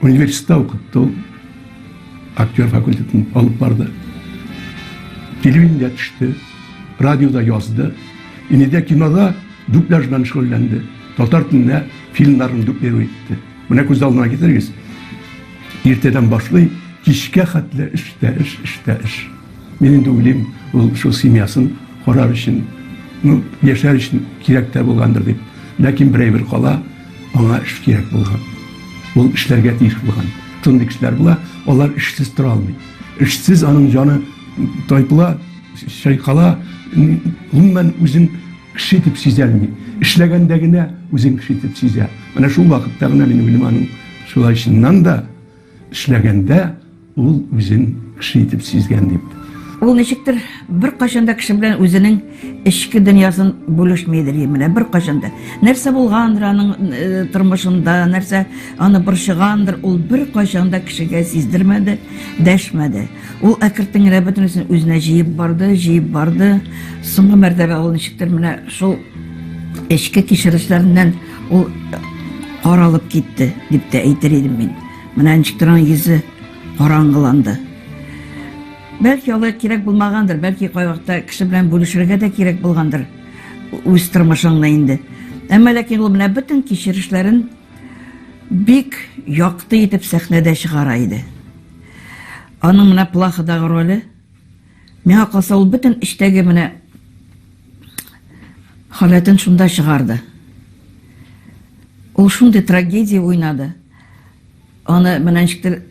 Университетта укытты, актер факультетын алып барды. Телевидениедә төште, радиода язды, инде кинода дубляж белән шөгыльләнде. Татар телендә фильмнарны дублировать итте. Менә күз алдына китерегез. Иртәдән башлый, кичкә хәтле эштә эш. Мин инде уйлыйм, ул шул семьясын карар өчен, яшәр өчен кирәк тә булгандыр дип. Ләкин берәйбер кала, аңа эш кирәк булган. Ул эшләргә тиеш булган. Тындык эшләр була, алар эшсез тора алмый. Эшсез аның җаны тайпыла, шайкала, гомумән үзен кеше итеп сизәлми. Эшләгәндә генә үзен кеше итеп сизә. Менә шул вакытта гына мин уйлыйм, аның шулай чыннан да эшләгәндә ул үзен кеше итеп сизгән дип. Ул ничектер бер кашанда кеше белән үзенең эчке дөньясын бүлешмәйдер менә бер кашанда. Нәрсә булгандыр аның тормышында, нәрсә аны борчыгандыр, ул бер кашанда кешегә сиздермәде, дәшмәде. Ул әкертен генә бөтенесен үзенә җыеп барды. Соңгы мәртәбә ул ничектер менә шул эчке кичерешләреннән ул каралып китте дип тә әйтер идем мин. Менә ничектер аның йөзе караңгыланды. Бәлки алай кирәк булмагандыр, бәлки кай вакытта кеше белән бүлешергә дә кирәк булгандыр үз тормышыңда инде. Әмма ләкин ул менә бөтен кичерешләрен бик якты итеп сәхнәдә чыгара иде. Аның менә плахадагы роле миңа калса ул бөтен эчтәге менә халатын шунда чыгарды. Ул шундый трагедия уйнады. Аны менә ничектер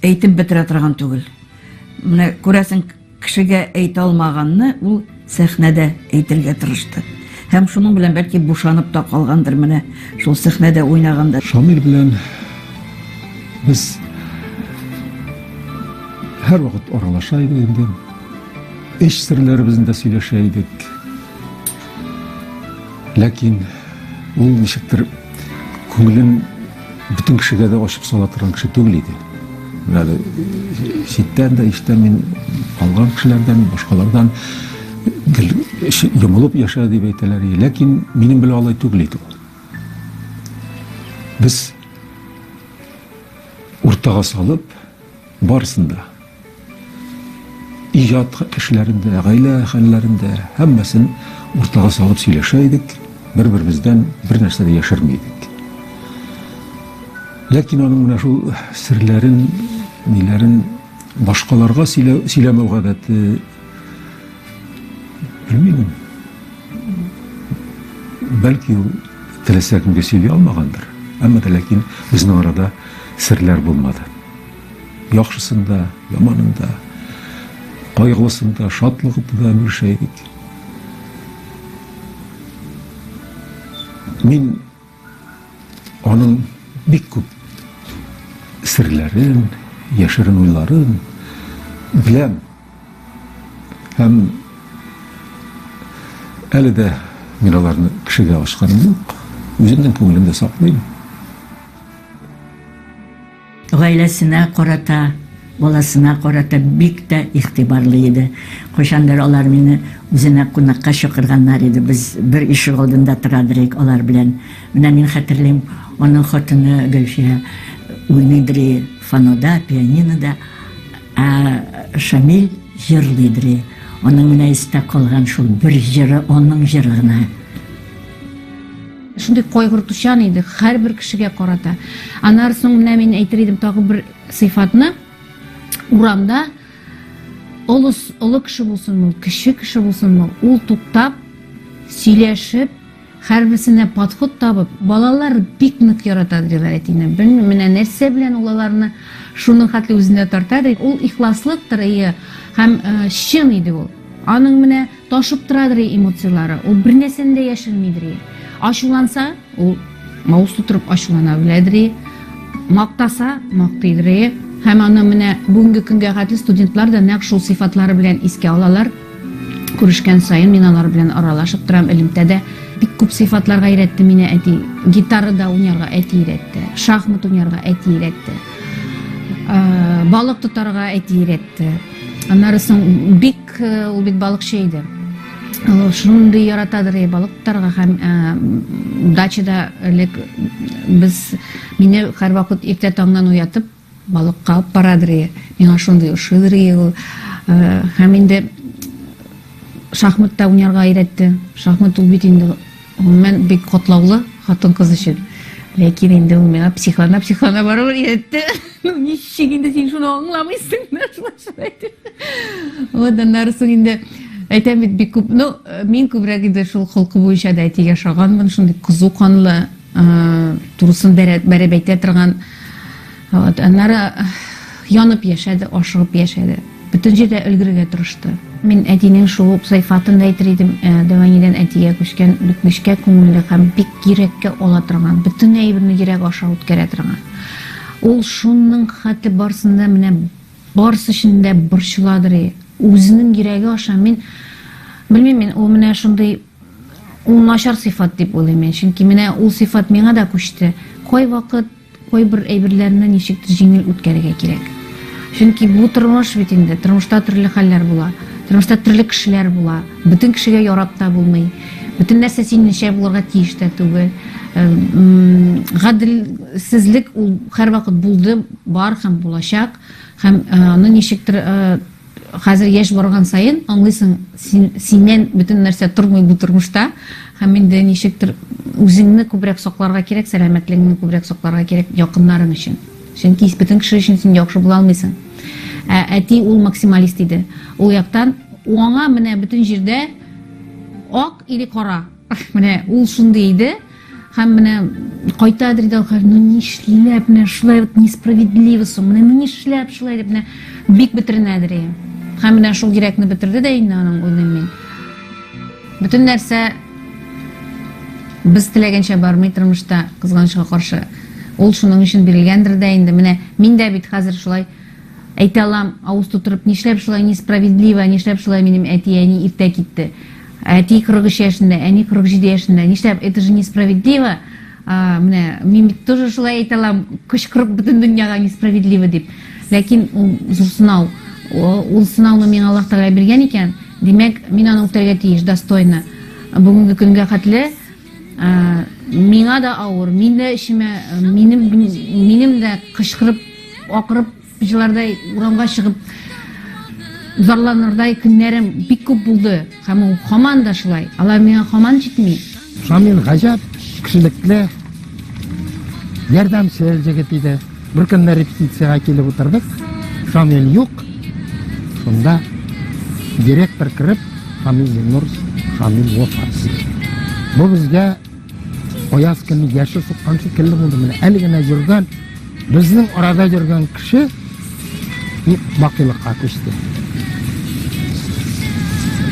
әйтеп бетерә торган түгел. Менә күрәсең кешегә әйтә алмаганны ул сәхнәдә әйтергә тырышты. Һәм шуның белән бәлки бушанып та калгандыр менә шул сәхнәдә уйнаганда. Шамил белән без һәр вакыт аралаша идек инде. Эш серләребезне дә сөйләшә идек. Ләкин ул ничектер күңелен бөтен кешегә дә ачып сала торган кеше түгел иде. Менә читтән дә иштән мин алган кешеләрдән, башкалардан йомылып яшә дип әйтәләр, ләкин минем белән алай түгел иде ул. Без уртага салып барысында иҗат эшләрендә, гаилә хәлләрендә һәммәсен уртага салып сөйләшә идек, бер-беребездән бер нәрсә дә яшерми идек. Ләкин аның менә шул серләрен, ниләрен башкаларга сөйләмәү гадәте, белмим, бәлки ул теләсә кемгә сөйли алмагандыр. Әмма дә ләкин безнең арада серләр булмады. Яхшысында, яманында, кайгылысында, шатлыгында бөлешә идек. Мин аның бик күп серләрен, яшерен уйларын беләм. Һәм әле дә мин аларны кешегә ачканым юк. Үземнең күңелемдә саклыйм. Гаиләсенә карата, баласына карата бик тә игътибарлы иде. Кайчандыр алар мине үзенә кунакка чакырганнар иде. Без бер ишек алдында торадык алар белән. Менә мин хәтерлим, аның хатыны Гөлфия уйныйдыр фанода, пианинода, а Шамил җырлыйдыр. Аның менә истә калган шул бер җыры аның җыры гына. Шундый кайгыртучан иде һәрбер кешегә карата. Аннан соң менә мин әйтер идем тагы бер сыйфатны. Урамда олы кеше булсынмы, кеше кеше булсынмы, ул туктап, сөйләшеп, һәрберсенә подход табып, балалар бик нык ярата диләр әтине. Белмим, менә нәрсә белән ул аларны шуның хәтле үзенә тарта ди. Ул ихласлыктыр һәм чын иде ул. Аның менә ташып торадыр эмоциялары. Ул бер нәрсәне дә яшермидер. Ачуланса, ул маус тутырып ачулана беләдер. Мактаса, мактыйдыр. Һәм аны менә бүгенге көнгә хәтле студентлар да нәкъ шул сыйфатлары белән искә алалар. Күрешкән сайын мин алар белән аралашып торам. Элемтәдә бик күп сыйфатларга өйрәтте мине әти. Гитарада уйнарга әти өйрәтте. Шахмат уйнарга әти өйрәтте. Балык тотарга әти өйрәтте. Аннары соң бик ул бит балыкчы иде. Шундый яратадыр балык тотарга һәм дачада без мине һәр вакыт иртә таңнан уятып балыкка алып барадыр. Миңа шундый ошыдыр. Һәм инде шахматта уйнарга өйрәтте. Шахмат ул бит инде мен бик катлаулы хатын-кыз өчен. Ләкин инде ул миңа психана барып өйрәтте. Ничек инде син шуны аңламыйсың, нәрсә? Аннан соң инде әйтәм бит бик күп. Мин күбрәк инде шул холкы буенча да әтигә ошаганмын, шундый кызу канлы, турысын бәреп әйтә торган. Аннары янып яшәде, ашыгып яшәде. Бүтән җирдә өлгерергә тырышты. Мин әтинең шул сыйфатын да әйтер идем, Дәванидан әтигә күчкән, бик нечкә күңелле һәм бик йөрәккә ала торган, бүтән әйберне йөрәк аша үткәрә торган. Ул шуның хәтле барсында менә барсы эчендә борчыладыр. үзенең йөрәге аша мин белмим, мин ул менә шундый ул начар сыйфат дип уйлыйм мин. Чөнки менә ул сыйфат миңа да күчте. Кай вакыт кай бер әйберләрне ничектер җиңел үткәрергә кирәк. Чөнки бу тормыш бит инде, тормышта төрле хәлләр була. Тормышта төрле кешеләр була. Бөтен кешегә ярап та булмый. Бөтен нәрсә синеңчә булырга тиеш тә түгел. Гаделсезлек ул һәрвакыт булды, бар һәм булачак. Һәм аны ничектер хәзер яшь барган саен аңлыйсың, синнән бөтен нәрсә тормый бу тормышта. Һәм инде ничектер үзеңне күбрәк сакларга кирәк, сәламәтлегеңне күбрәк сакларга кирәк якыннарың өчен. Чөнки бөтен кеше өчен син яхшы була алмыйсың. Әти ул максималист иде. Ул яктан аңа менә бөтен җирдә ак или кара. Менә ул шундый иде. Һәм менә кайтадыр да, ну нишләп менә шулай несправедливо соң, менә нишләп шулай дип менә бик бетернәдер. Һәм менә шул йөрәкне бетерде дә инде аның уйлыйм мин. Бөтен нәрсә без теләгәнчә бармый тормышта, кызганычка каршы. Ул шуның өчен бирелгәндер дә инде. Менә мин дә бит хәзер шулай әйтә алам, авыз тутырып, нишләп шулай несправедливо, нишләп шулай минем әти-әни иртә китте. Әти 43 яшендә, әни 47 яшендә. Нишләп, это же несправедливо. Менә мин бит тоже шулай әйтә алам, кычкырып бөтен дөньяга несправедливо дип. Ләкин ул зур сынау. Ул сынауны миңа Аллаһ Тәгалә биргән икән. Димәк, мин аны үтәргә тиеш, достойно. Бүгенге көнгә хәтле миңа да авыр, мин дә эшемә, минем дә кычкырып, акырып, җылардай урамга чыгып зарланырдай көннәрем бик күп булды. Һәм ул һаман да шулай. Алар миңа һаман җитми. Шамил гаҗәп кешелекле, ярдәмчел җегет иде. Бер көнне репетициягә килеп утырдык. Шамил юк. Шунда директор кирип, Шамил Нур, Шамил вафат. Бу безгә аяз көнне яшы суккан шикелле булды. Менә әле генә йөргән, безнең арада йөргән кеше бакыйлыкка күчте.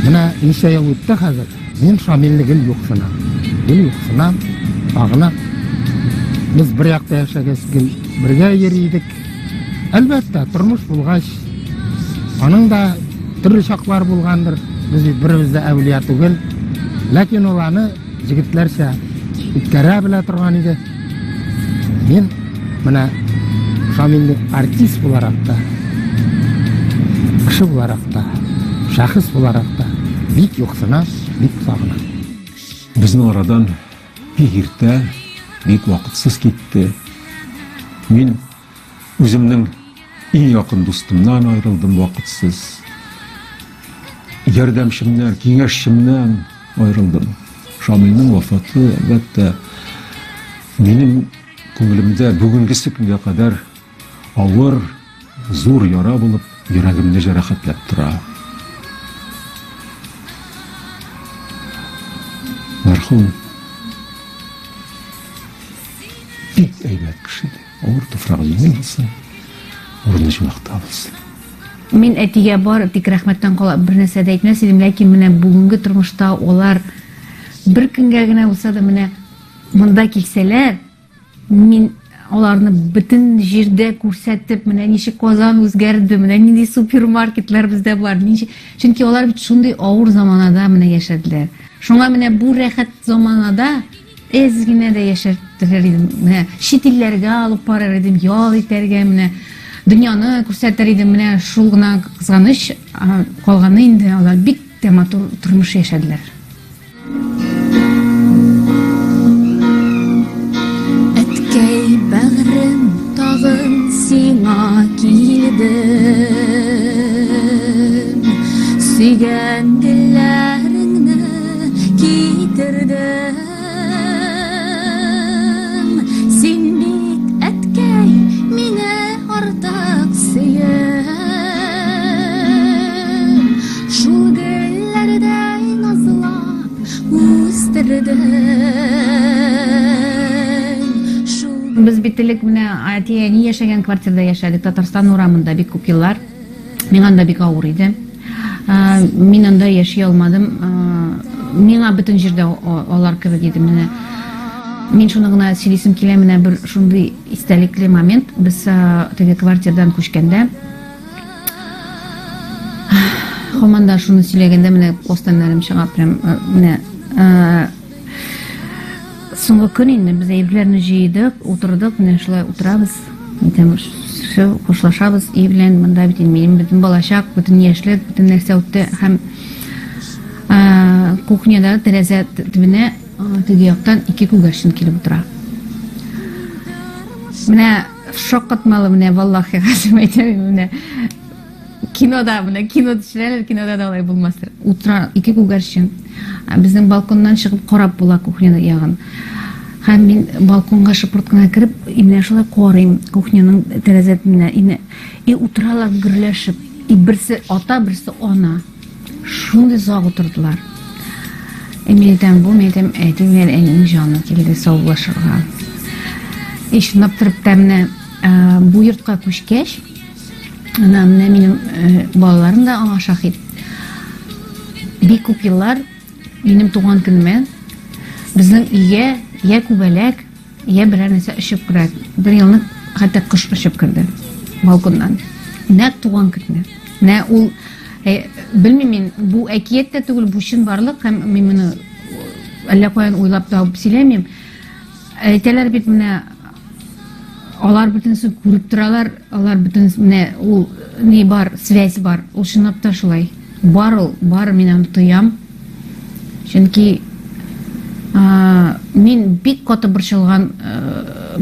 Менә ничә ел үтте хәзер. Мин Шамилне гел юксынам. Гел юксынам. Агына без бер якта яшәгәч, гел бергә йөридек. Әлбәттә, тормыш булгач, аның да төрле чаклар булгандыр. Без беребез дә әвлия түгел. Ләкин ул аны җегетләрчә үткәрә белә торган иде. Мин менә Шамилне артист буларак та, кеше буларак та, шәхес буларак та бик юксына, бик сагына. Безнең арадан бик иртә, бик вакытсыз китте. Мин үземнең иң якын дустымнан аерылдым вакытсыз. Ярдәмчемнән, киңәшчемнән аерылдым. Шамилның вафаты, әлбәттә, минем күңелемдә бүгенгесе көнгә кадәр авыр, зур яра булып, йөрәгемне җәрәхәтләп тора. Мәрхүм бик әйбәт кеше иде. Авыр туфрагы җиңел булсын, урыны җимәктә булсын. Мин әтигә бар, тик рәхмәттән калып бер нәрсә дә әйтмәс идем, ләкин менә бүгенге тормышта алар бер көнгә генә булса да менә монда килсәләр, мин аларны бөтен җирдә күрсәтеп, менә ничек Казан үзгәрде, менә нинди супермаркетлар бездә бар. Чөнки алар бит шундый авыр заманада менә яшәделәр. Шуңа менә бу рәхәт заманада әз генә дә яшәтерләр идем. Менә чит илләргә алып барыр идем, ял итәргә, менә дөньяны күрсәтер идем. Менә шул гына кызганыч калганы инде. Алар бик тә матур тормыш яшәделәр. Әткәй бәгърем тагын сиңа килдем, сөйгән гөлләреңне китердем. Син бит әткәй мине артык сөйем, шул гөлләрдәй назлап үстердең. Без бит менә әти-әни яшәгән квартирада яшәдек, Татарстан урамында бик күп еллар. Миңа анда бик авыр иде. Мин анда яши алмадым. Миңа бөтен җирдә алар кебек иде. Менә мин шуны гына сөйлисем килә, менә бер шундый истәлекле момент. Без теге квартирадан күчкәндә Һаман да шуны сөйләгәндә менә постаннарым чыга прям менә соңгы көн инде без әйберләрне җыйдык, утырдык, менә шулай утырабыз. Әйтәм, все хушлашабыз, и белән монда бит минем бөтен балачак, бөтен яшьлек, бөтен нәрсә үтте һәм кухняда тәрәзә төбенә теге яктан ике күгәрчен килеп утыра. Менә шаккатмалы менә валлаһи хәзер әйтәм менә кинода төшерәләр, кинода да алай булмастыр. Утыра ике күгәрчен. Безнең балконнан чыгып карап була кухняда ягын. Һәм мин балконга шыпырткына кереп, менә шулай карыйм кухняның тәрәзәсенә. И утыралар гөрләшеп, и берсе ата, берсе ана. Шундый зак утырдылар. Мен әйтәм, әйтүләр әнинең җаны килде саулашырга. Шунлап торып та менә бу йортка күчкәч, менә минем балаларым да аңа шаһит. Бик күп еллар минем туган көнемә безнең өйгә я күбәләк, я берәр нәрсә очып керә. Бер елны хәтта кош очып керде балконнан. Нәкъ туган көнне. Менә ул белмим мин, бу әкият тә түгел, бу чын барлык һәм мин моны әллә каян уйлап табып сөйләмим. Әйтәләр бит менә алар бөтенсен күреп торалар, алар бөтенсен менә ул ни бар, связь бар. Ул чынлап та шулай. Бар мин аны тоям. Чөнки мин бик каты борчылган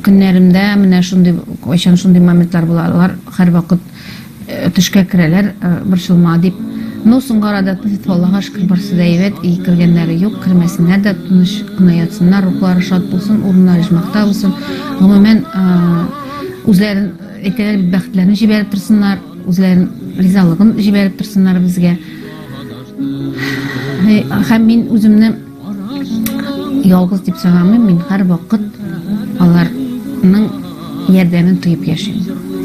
көннәремдә менә шундый кайчан шундый моментлар була. Алар һәрвакыт төшкә керәләр, борчылма дип. Ну, соңгы арада Аллаһка шөкер барсы да әйбәт, кергәннәре юк, кермәсеннәр дә тыныч кына ятсыннар, рухлары шат булсын, урыннары җмакта булсын. Гомумән, үзләрен әйтәләр, бәхетләрен җибәреп торсыннар, үзләрен ризалыгын җибәреп торсыннар безгә. Һәм мин үземне ялгыз дип санамыйм, мин һәрвакыт аларның ярдәмен тоеп яшим.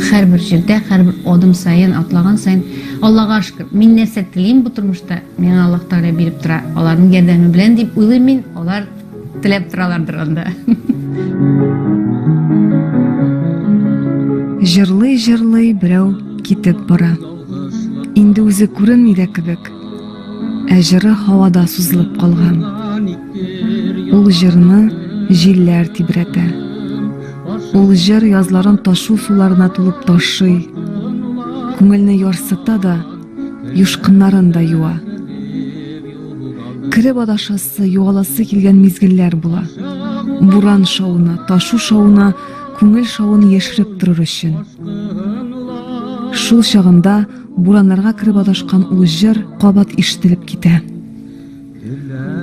Һәрбер җирдә, һәрбер адым сайын, атлаган сайын, Аллаһка шөкер, мин нәрсә телим бу тормышта, миңа Аллаһ Тәгалә биреп тора. Аларның ярдәме белән дип уйлыйм мин, алар теләп торалардыр анда. Җырлый берәү китеп бара. Инде үзе күренми дә кебек. Әҗере һавада сузылып калган. Ул җырны җилләр тибрәтә. Ул җыр язларын ташу суларына тулып ташый. Күңелне ярсыта да, юшкыннарын да юа. Киреп адашасы, югаласы килгән мизгелләр була. Буран шауына, ташу шауына, күңел шауын яшереп торыр өчен. Шул чагында бураннарга киреп адашкан ул җыр кабат ишетелеп китә.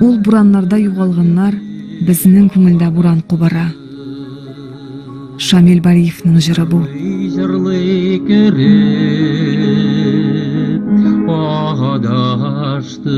Ул бураннарда югалганнар, безнең күңелдә буран кубара. Шамил Бариевның җыры бу. Җырлый кереп адашты.